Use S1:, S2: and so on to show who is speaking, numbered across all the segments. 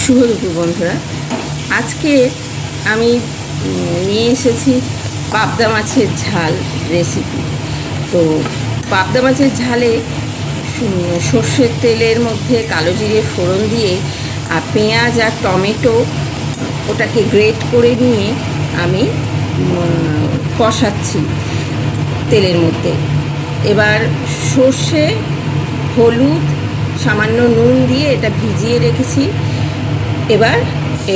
S1: শুভ দুপুর বন্ধুরা। আজকে আমি নিয়ে এসেছি পাবদা মাছের ঝাল রেসিপি। তো পাবদা মাছের ঝালে সর্ষের তেলের মধ্যে কালো জিরে ফোড়ন দিয়ে আর পেঁয়াজ আর টমেটো ওটাকে গ্রেট করে নিয়ে আমি কষাচ্ছি তেলের মধ্যে। এবার সর্ষে, হলুদ, সামান্য নুন দিয়ে এটা ভিজিয়ে রেখেছি। এবার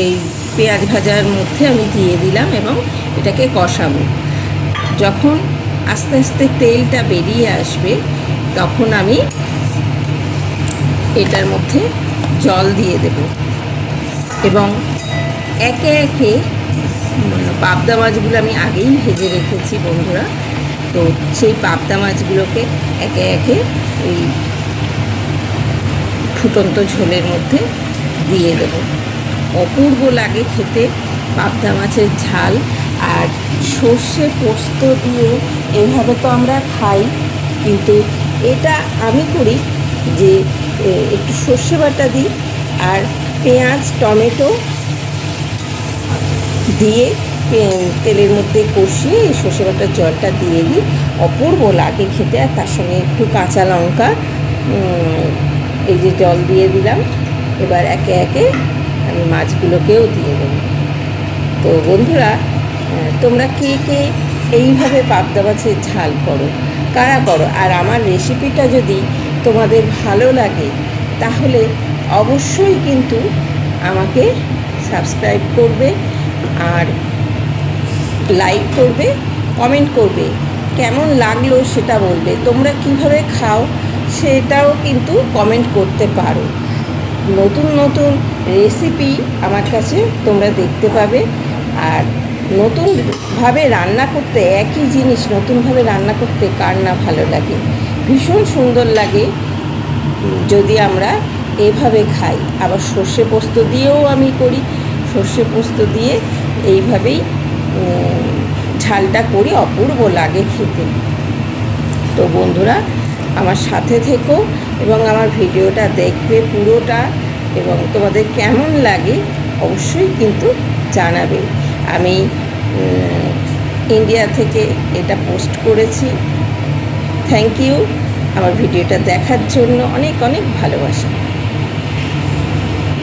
S1: এই পেঁয়াজ ভাজার মধ্যে আমি দিয়ে দিলাম এবং এটাকে কষাবো। যখন আস্তে আস্তে তেলটা বেরিয়ে আসবে তখন আমি এটার মধ্যে জল দিয়ে দেব এবং একে একে পাবদা মাছগুলো আমি আগেই ভেজে রেখেছি বন্ধুরা। তো সেই পাবদা মাছগুলোকে একে একে এই ফুটন্ত ঝোলের মধ্যে দিয়ে দেব। অপূর্ব লাগে খেতে পাবদা মাছের ঝাল। আর সর্ষে পোস্ত দিয়ে এভাবে তো আমরা খাই, কিন্তু এটা আমি করি যে একটু সর্ষে বাটা দিই আর পেঁয়াজ টমেটো দিয়ে তেলের মধ্যে কষিয়ে এই সর্ষে বাটার জলটা দিয়ে দিই। অপূর্ব লাগে খেতে। আর তার সঙ্গে একটু কাঁচা লঙ্কা এই যে জল দিয়ে দিলাম। এবার একে একে আমি মাছগুলোকেও দিয়ে দেবো। তো বন্ধুরা, তোমরা কে কে এইভাবে পাবদা মাছের ঝাল করো, কারা করো? আর আমার রেসিপিটা যদি তোমাদের ভালো লাগে তাহলে অবশ্যই কিন্তু আমাকে সাবস্ক্রাইব করবে আর লাইক করবে, কমেন্ট করবে, কেমন লাগলো সেটা বলবে। তোমরা কিভাবে খাও সেটাও কিন্তু কমেন্ট করতে পারো। নতুন নতুন রেসিপি আমার কাছে তোমরা দেখতে পাবে। আর নতুনভাবে রান্না করতে, একই জিনিস নতুনভাবে রান্না করতে কার না ভালো লাগে? ভীষণ সুন্দর লাগে যদি আমরা এভাবে খাই। আবার সর্ষে পোস্ত দিয়েও আমি করি। সর্ষে পোস্ত দিয়ে এইভাবেই ঝালটা করি, অপূর্ব লাগে খেতে। তো বন্ধুরা, আমার সাথে থেকো এবং আমার ভিডিওটা দেখবে পুরোটা, এবং তোমাদের কেমন লাগে অবশ্যই কিন্তু জানাবে। আমি ইন্ডিয়া থেকে এটা পোস্ট করেছি। থ্যাংক ইউ আমার ভিডিওটা দেখার জন্য। অনেক অনেক ভালোবাসা।